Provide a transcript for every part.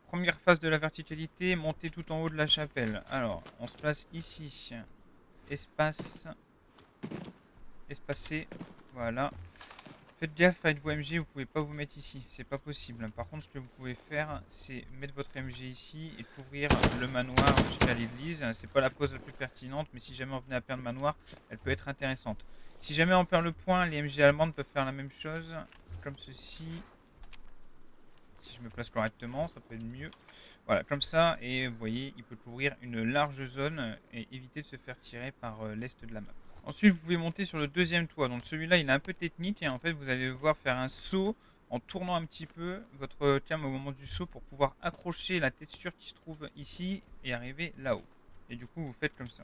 première phase de la verticalité, monter tout en haut de la chapelle. Alors, on se place ici. Espace. Espacé. Voilà. Faites gaffe avec vos MG, vous pouvez pas vous mettre ici. C'est pas possible. Par contre, ce que vous pouvez faire, c'est mettre votre MG ici et couvrir le manoir jusqu'à l'église. C'est pas la pose la plus pertinente, mais si jamais on venait à perdre le manoir, elle peut être intéressante. Si jamais on perd le point, les MG allemandes peuvent faire la même chose. Comme ceci. Si je me place correctement, ça peut être mieux. Voilà, comme ça, et vous voyez, il peut couvrir une large zone et éviter de se faire tirer par l'est de la map. Ensuite, vous pouvez monter sur le deuxième toit. Donc celui-là, il est un peu technique et en fait, vous allez devoir faire un saut en tournant un petit peu votre cam au moment du saut pour pouvoir accrocher la texture qui se trouve ici et arriver là-haut. Et du coup, vous faites comme ça.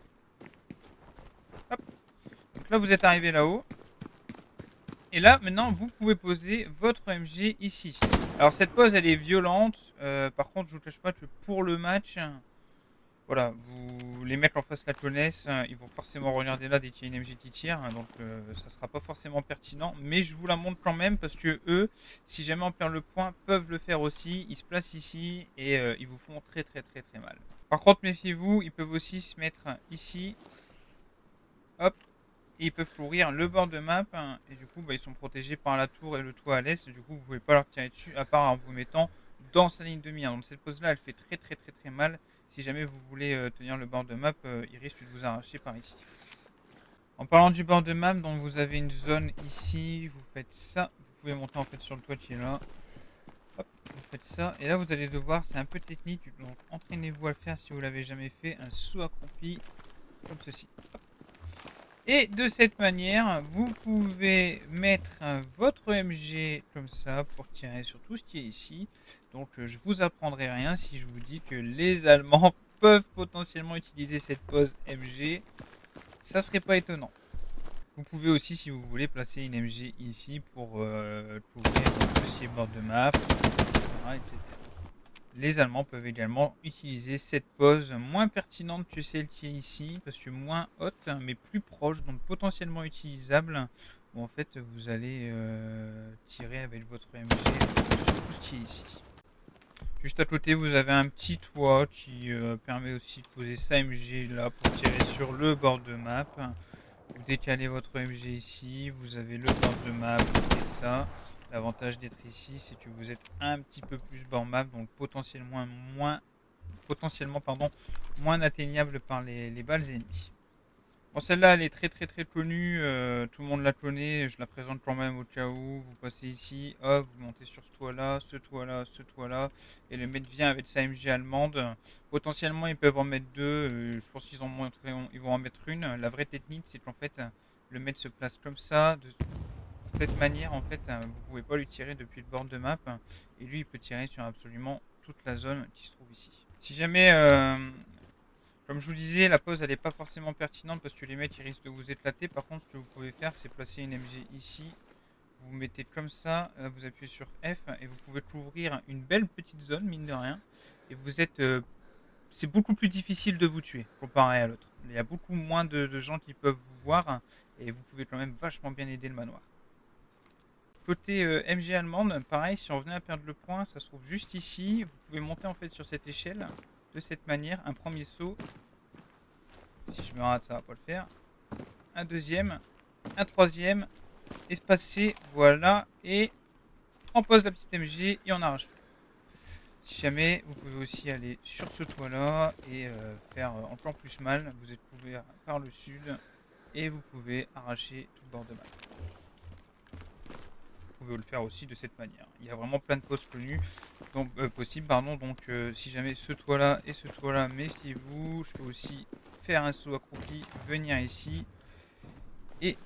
Hop. Donc là, vous êtes arrivé là-haut. Et là, maintenant, vous pouvez poser votre MG ici. Alors, cette pose, elle est violente. Par contre, je vous cache pas que pour le match, voilà, les mecs en face la connaissent. Ils vont forcément regarder là dès qu'il y a une MG qui tire. Donc, ça sera pas forcément pertinent. Mais je vous la montre quand même parce que eux, si jamais on perd le point, peuvent le faire aussi. Ils se placent ici et ils vous font très, très, très, très mal. Par contre, méfiez-vous, ils peuvent aussi se mettre ici. Hop. Et ils peuvent couvrir le bord de map et du coup ils sont protégés par la tour et le toit à l'est. Du coup vous pouvez pas leur tirer dessus à part en vous mettant dans sa ligne de mire. Donc cette pose là elle fait très très très très mal. Si jamais vous voulez tenir le bord de map, il risque de vous arracher par ici. En parlant du bord de map, donc vous avez une zone ici, vous faites ça. Vous pouvez monter en fait sur le toit qui est là. Hop, vous faites ça. Et là vous allez devoir, c'est un peu technique, donc entraînez-vous à le faire si vous l'avez jamais fait, un saut accroupi comme ceci. Hop. Et de cette manière, vous pouvez mettre votre MG comme ça pour tirer sur tout ce qui est ici. Donc je vous apprendrai rien si je vous dis que les Allemands peuvent potentiellement utiliser cette pose MG. Ça serait pas étonnant. Vous pouvez aussi, si vous voulez, placer une MG ici pour couvrir tout ce qui est bord de map, etc. Les Allemands peuvent également utiliser cette pose moins pertinente que celle qui est ici, parce que moins haute, mais plus proche, donc potentiellement utilisable, où en fait vous allez tirer avec votre MG sur tout ce qui est ici. Juste à côté, vous avez un petit toit qui permet aussi de poser sa MG là pour tirer sur le bord de map. Vous décalez votre MG ici, vous avez le bord de map et ça. L'avantage d'être ici, c'est que vous êtes un petit peu plus bord map, donc potentiellement moins atteignable par les balles ennemies. Bon, celle-là, elle est très très très connue, tout le monde la connaît, je la présente quand même au cas où. Vous passez ici, hop, vous montez sur ce toit-là, ce toit-là, ce toit-là, et le mec vient avec sa MG allemande. Potentiellement, ils peuvent en mettre deux, je pense ils vont en mettre une. La vraie technique, c'est qu'en fait, le mec se place comme ça, de cette manière, en fait, vous pouvez pas lui tirer depuis le bord de map, et lui, il peut tirer sur absolument toute la zone qui se trouve ici. Si jamais comme je vous disais, la pause elle n'est pas forcément pertinente parce que les mecs ils risquent de vous éclater. Par contre, ce que vous pouvez faire, c'est placer une MG ici. Vous vous mettez comme ça, vous appuyez sur F et vous pouvez couvrir une belle petite zone, mine de rien. Et vous êtes. C'est beaucoup plus difficile de vous tuer comparé à l'autre. Il y a beaucoup moins de gens qui peuvent vous voir et vous pouvez quand même vachement bien aider le manoir. Côté MG allemande, pareil, si on venait à perdre le point, ça se trouve juste ici. Vous pouvez monter en fait sur cette échelle de cette manière. Un premier saut. Si je me rate, ça va pas le faire. Un deuxième, un troisième, espacé, voilà, et on pose la petite MG et on arrache tout. Si jamais, vous pouvez aussi aller sur ce toit là et faire encore plus mal. Vous êtes couvert par le sud et vous pouvez arracher tout le bord de map. Vous pouvez le faire aussi de cette manière. Il y a vraiment plein de poses connues donc, possibles. Donc si jamais ce toit là et ce toit là, méfiez-vous. Je peux aussi faire un saut accroupi, venir ici et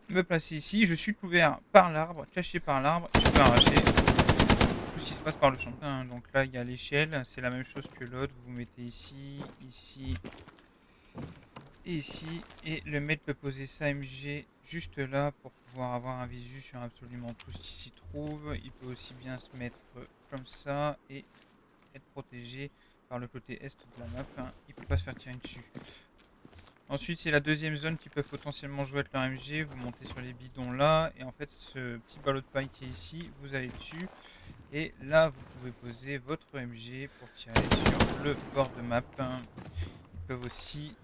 me placer ici. Je suis couvert par l'arbre, caché par l'arbre. Je peux arracher tout ce qui se passe par le champ. Donc là, il y a l'échelle. C'est la même chose que l'autre. Vous vous mettez ici, ici et ici. Et le maître peut poser sa MG juste là pour pouvoir avoir un visu sur absolument tout ce qui s'y trouve. Il peut aussi bien se mettre comme ça et être protégé par le côté est de la map. Il peut pas se faire tirer dessus. Ensuite, c'est la deuxième zone qui peut potentiellement jouer avec leur MG. Vous montez sur les bidons là. Et en fait, ce petit ballot de paille qui est ici, vous allez dessus. Et là, vous pouvez poser votre MG pour tirer sur le bord de map. Ils peuvent aussi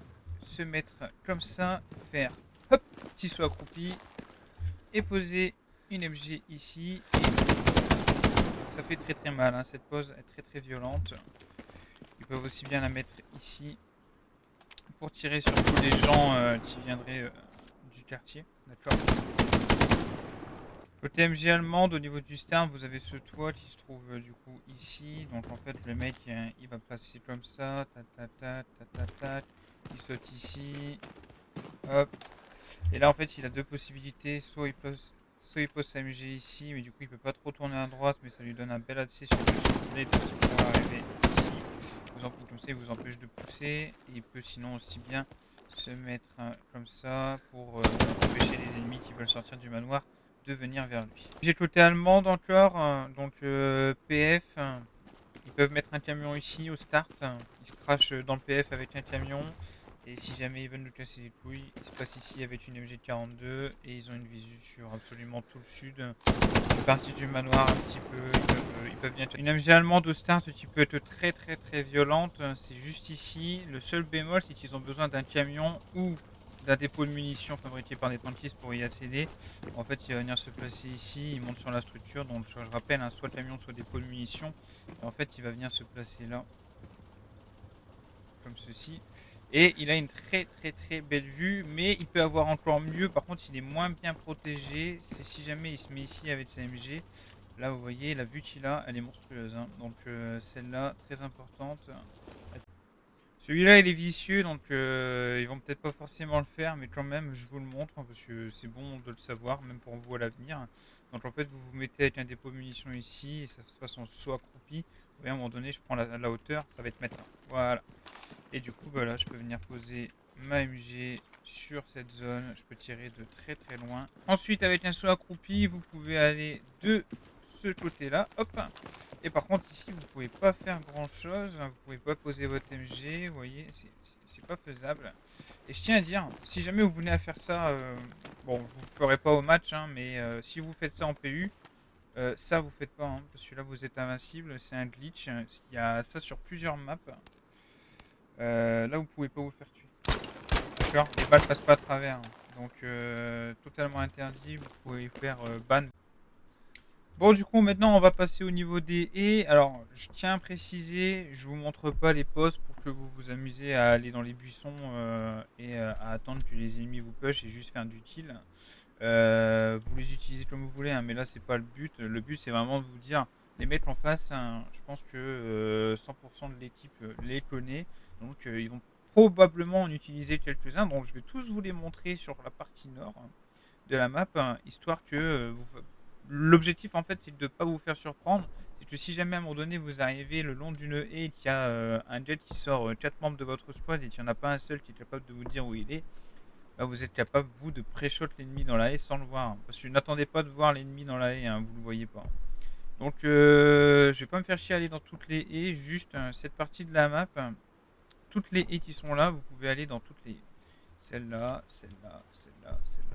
se mettre comme ça, faire hop, petit saut accroupi et poser une MG ici. Et ça fait très très mal, hein. Cette pose est très très violente. Ils peuvent aussi bien la mettre ici pour tirer sur tous les gens qui viendraient du quartier. D'accord. Côté MG allemande, au niveau du stern, vous avez ce toit qui se trouve du coup ici. Donc en fait, le mec il va passer comme ça, il saute ici, hop. Et là en fait, il a deux possibilités. Soit il pose sa MG ici, mais du coup il peut pas trop tourner à droite, mais ça lui donne un bel accès sur le champ de ce qui peut arriver ici. Comme ça, il vous empêche de pousser. Et il peut sinon aussi bien se mettre comme ça pour empêcher les ennemis qui veulent sortir du manoir de venir vers lui. J'ai côté allemande encore, donc PF, ils peuvent mettre un camion ici au start, ils se crachent dans le PF avec un camion, et si jamais ils veulent nous casser les couilles, ils se passent ici avec une MG42, et ils ont une visu sur absolument tout le sud, une partie du manoir un petit peu, ils peuvent bien... Une MG allemande au start qui peut être très très très violente, c'est juste ici, le seul bémol c'est qu'ils ont besoin d'un camion ou d'un dépôt de munitions fabriqué par des tankistes pour y accéder. En fait, il va venir se placer ici, il monte sur la structure, donc je rappelle, hein, soit camion, soit dépôt de munitions. Et en fait, il va venir se placer là, comme ceci. Et il a une très très très belle vue, mais il peut avoir encore mieux. Par contre, il est moins bien protégé. C'est si jamais il se met ici avec sa MG. Là, vous voyez, la vue qu'il a, elle est monstrueuse, hein. Donc celle-là, très importante. Celui-là, il est vicieux, donc ils vont peut-être pas forcément le faire, mais quand même, je vous le montre, hein, parce que c'est bon de le savoir, même pour vous à l'avenir. Donc en fait, vous vous mettez avec un dépôt de munitions ici, et ça se passe en saut accroupi. Vous voyez, à un moment donné, je prends la hauteur, ça va être maintenant. Voilà. Et du coup, bah là, je peux venir poser ma MG sur cette zone. Je peux tirer de très très loin. Ensuite, avec un saut accroupi, vous pouvez aller de ce côté-là. Hop. Et par contre, ici, vous pouvez pas faire grand-chose. Vous pouvez pas poser votre MG. Vous voyez, c'est pas faisable. Et je tiens à dire, si jamais vous venez à faire ça, bon, vous ne ferez pas au match, hein, mais si vous faites ça en PU, ça vous faites pas, hein, parce que là vous êtes invincible, c'est un glitch. Il y a ça sur plusieurs maps. Là vous pouvez pas vous faire tuer. D'accord. Les balles passent pas à travers, hein. Donc totalement interdit, vous pouvez faire ban. Bon, du coup, maintenant, on va passer au niveau des haies. Alors, je tiens à préciser, je vous montre pas les postes pour que vous vous amusez à aller dans les buissons et à attendre que les ennemis vous push et juste faire du kill. Vous les utilisez comme vous voulez, hein, mais là, c'est pas le but. Le but, c'est vraiment de vous dire, les mecs en face, hein, je pense que 100% de l'équipe les connaît. Donc, ils vont probablement en utiliser quelques-uns. Donc, je vais tous vous les montrer sur la partie nord de la map, hein, histoire que l'objectif en fait c'est de ne pas vous faire surprendre. C'est que si jamais à un moment donné vous arrivez le long d'une haie et qu'il y a un jet qui sort 4 membres de votre squad et qu'il n'y en a pas un seul qui est capable de vous dire où il est, bah, vous êtes capable vous de pré-shot l'ennemi dans la haie sans le voir, hein. Parce que n'attendez pas de voir l'ennemi dans la haie, hein, vous le voyez pas. Donc je vais pas me faire chier à aller dans toutes les haies, juste cette partie de la map, toutes les haies qui sont là, vous pouvez aller dans toutes les haies. Celle-là, celle-là, celle-là, celle-là.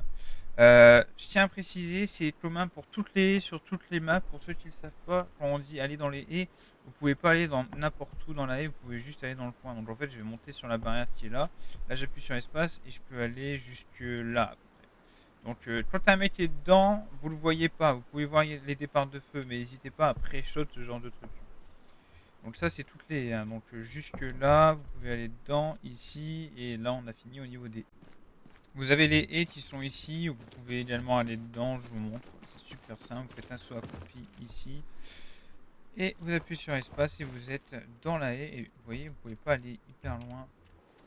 Je tiens à préciser, c'est commun pour toutes les haies, sur toutes les maps. Pour ceux qui ne le savent pas, quand on dit aller dans les haies, vous pouvez pas aller dans n'importe où dans la haie, vous pouvez juste aller dans le coin. Donc en fait, je vais monter sur la barrière qui est là. Là, j'appuie sur espace et je peux aller jusque là. Donc quand un mec est dedans, vous le voyez pas. Vous pouvez voir les départs de feu, mais n'hésitez pas à pré-shot ce genre de truc. Donc ça, c'est toutes les haies, hein. Donc jusque là, vous pouvez aller dedans, ici, et là, on a fini au niveau des... Vous avez les haies qui sont ici, vous pouvez également aller dedans, je vous montre, c'est super simple, vous faites un saut accroupi ici, et vous appuyez sur espace et vous êtes dans la haie, et vous voyez, vous pouvez pas aller hyper loin,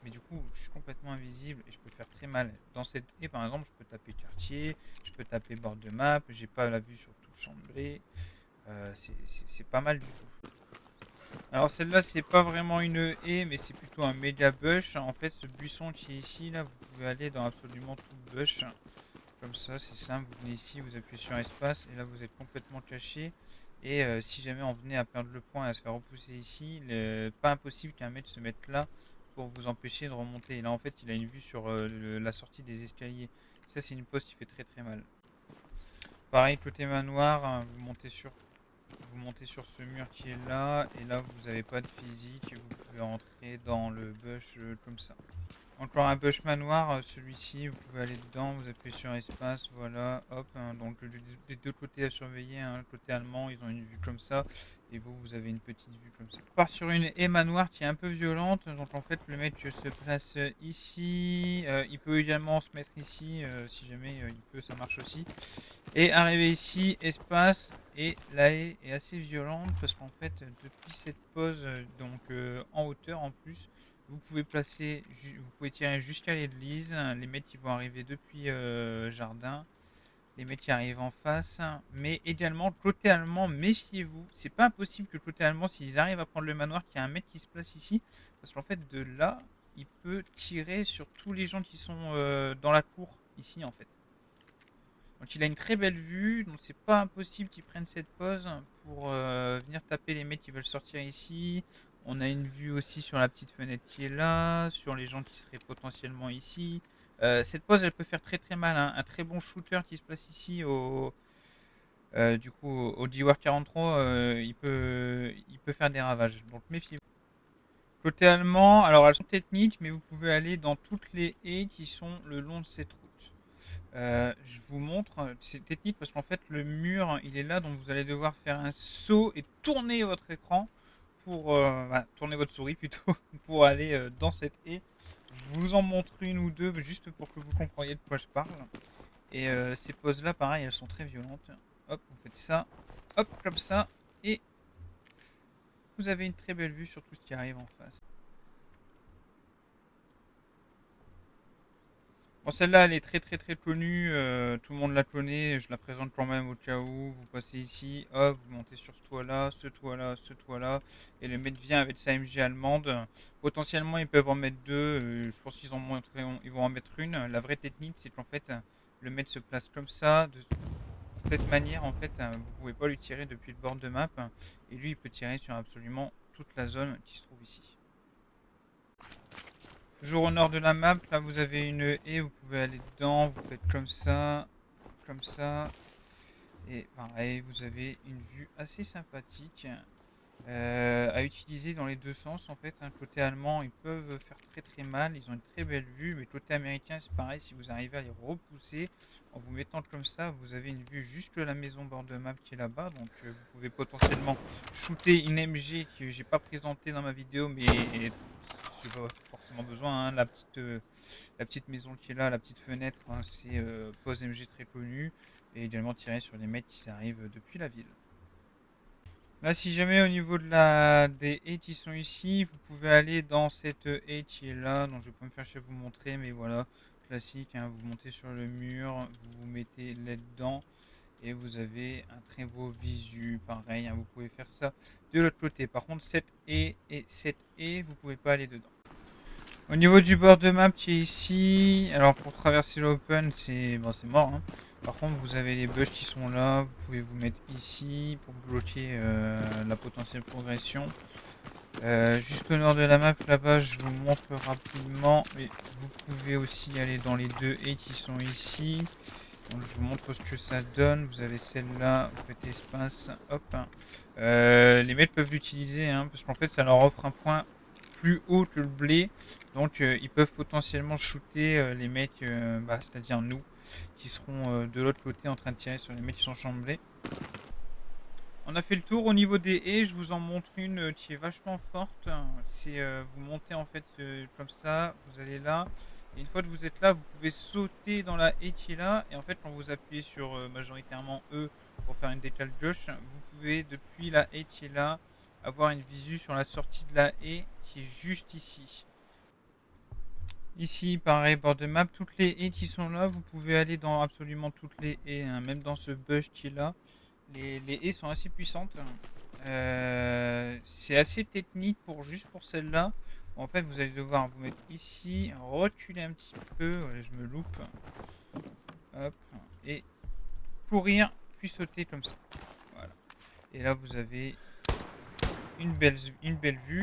mais du coup, je suis complètement invisible et je peux faire très mal. Dans cette haie, par exemple, je peux taper quartier, je peux taper bord de map, j'ai pas la vue sur tout le champ de blé, c'est pas mal du tout. Alors celle-là, c'est pas vraiment une haie, mais c'est plutôt un méga bush. En fait, ce buisson qui est ici, là, vous pouvez aller dans absolument tout le bush. Comme ça, c'est simple. Vous venez ici, vous appuyez sur espace, et là, vous êtes complètement caché. Et si jamais on venait à perdre le point et à se faire repousser ici, pas impossible qu'un mec se mette là pour vous empêcher de remonter. Et là, en fait, il a une vue sur la sortie des escaliers. Ça, c'est une pose qui fait très très mal. Pareil, côté manoir, hein, vous montez sur vous montez sur ce mur qui est là, et là vous n'avez pas de physique, vous pouvez rentrer dans le bush comme ça. Encore un bush manoir, celui-ci, vous pouvez aller dedans, vous appuyez sur espace, voilà, hop, hein, donc les deux côtés à surveiller, hein, le côté allemand, ils ont une vue comme ça, et vous avez une petite vue comme ça. On part sur une haie manoir qui est un peu violente, donc en fait le mec se place ici, il peut également se mettre ici, si jamais il peut, ça marche aussi. Et arrivé ici, espace, et la haie est assez violente, parce qu'en fait, depuis cette pose, donc en hauteur en plus, vous pouvez vous pouvez tirer jusqu'à l'église. Les mecs qui vont arriver depuis jardin, les mecs qui arrivent en face, mais également côté allemand, méfiez-vous. C'est pas impossible que côté allemand, s'ils arrivent à prendre le manoir, qu'il y a un mec qui se place ici, parce qu'en fait de là, il peut tirer sur tous les gens qui sont dans la cour ici en fait. Donc il a une très belle vue, donc c'est pas impossible qu'il prenne cette pause pour venir taper les mecs qui veulent sortir ici. On a une vue aussi sur la petite fenêtre qui est là, sur les gens qui seraient potentiellement ici. Cette pause elle peut faire très très mal, hein. Un très bon shooter qui se place ici du coup au Dewar 43, il peut faire des ravages, donc méfiez-vous. Côté allemand, alors elles sont techniques, mais vous pouvez aller dans toutes les haies qui sont le long de cette route. Je vous montre, c'est technique parce qu'en fait le mur il est là, donc vous allez devoir faire un saut et tourner votre écran pour tourner votre souris plutôt pour aller dans cette haie. Je vous en montre une ou deux juste pour que vous compreniez de quoi je parle. Et ces poses là pareil, elles sont très violentes. Hop, vous faites ça, hop comme ça, et vous avez une très belle vue sur tout ce qui arrive en face. Bon, celle-là, elle est très très très connue, tout le monde la connaît, je la présente quand même au cas où. Vous passez ici, hop, vous montez sur ce toit-là, ce toit-là, ce toit-là, et le mec vient avec sa MG allemande. Potentiellement, ils peuvent en mettre deux, je pense ils vont en mettre une. La vraie technique, c'est qu'en fait, le mec se place comme ça, de cette manière, en fait, vous pouvez pas lui tirer depuis le bord de map, et lui, il peut tirer sur absolument toute la zone qui se trouve ici. Toujours au nord de la map, là vous avez une haie, vous pouvez aller dedans, vous faites comme ça, et pareil, vous avez une vue assez sympathique à utiliser dans les deux sens en fait. Hein. Côté allemand, ils peuvent faire très très mal, ils ont une très belle vue, mais côté américain, c'est pareil, si vous arrivez à les repousser en vous mettant comme ça, vous avez une vue jusque la maison bord de map qui est là-bas, donc vous pouvez potentiellement shooter une MG que j'ai pas présentée dans ma vidéo, mais j'ai pas forcément besoin. Hein. La petite maison qui est là, la petite fenêtre, hein, c'est pose MG très connu, et également tirer sur les mecs qui arrivent depuis la ville. Là, si jamais au niveau des haies qui sont ici, vous pouvez aller dans cette haie qui est là, donc je vais pas me faire chier à vous montrer, mais voilà, classique, hein, vous montez sur le mur, vous vous mettez là-dedans, et vous avez un très beau visu, pareil, hein, vous pouvez faire ça de l'autre côté. Par contre, cette haie et cette haie, vous pouvez pas aller dedans. Au niveau du bord de map qui est ici, alors pour traverser l'open, c'est mort. Hein. Par contre, vous avez les bush qui sont là, vous pouvez vous mettre ici pour bloquer la potentielle progression. Juste au nord de la map, là-bas, je vous montre rapidement, mais vous pouvez aussi aller dans les deux haies qui sont ici. Donc, je vous montre ce que ça donne. Vous avez celle-là, vous faites espace, hop. Les mecs peuvent l'utiliser, hein, parce qu'en fait, ça leur offre un point plus haut que le blé. Donc, ils peuvent potentiellement shooter les mecs, c'est-à-dire nous, qui seront de l'autre côté en train de tirer sur les mecs qui sont chamblés. On a fait le tour au niveau des haies, je vous en montre une qui est vachement forte. C'est vous montez en fait comme ça, vous allez là. Et une fois que vous êtes là, vous pouvez sauter dans la haie qui est là. Et en fait, quand vous appuyez sur majoritairement E pour faire une décale gauche, vous pouvez depuis la haie qui est là avoir une visu sur la sortie de la haie qui est juste ici. Ici, pareil, bord de map, toutes les haies qui sont là, vous pouvez aller dans absolument toutes les haies, hein, même dans ce bush qui est là. Les haies sont assez puissantes. C'est assez technique juste pour celle-là. En fait, vous allez devoir vous mettre ici, reculer un petit peu. Voilà, je me loupe. Hop. Et courir, puis sauter comme ça. Voilà. Et là, vous avez une belle vue.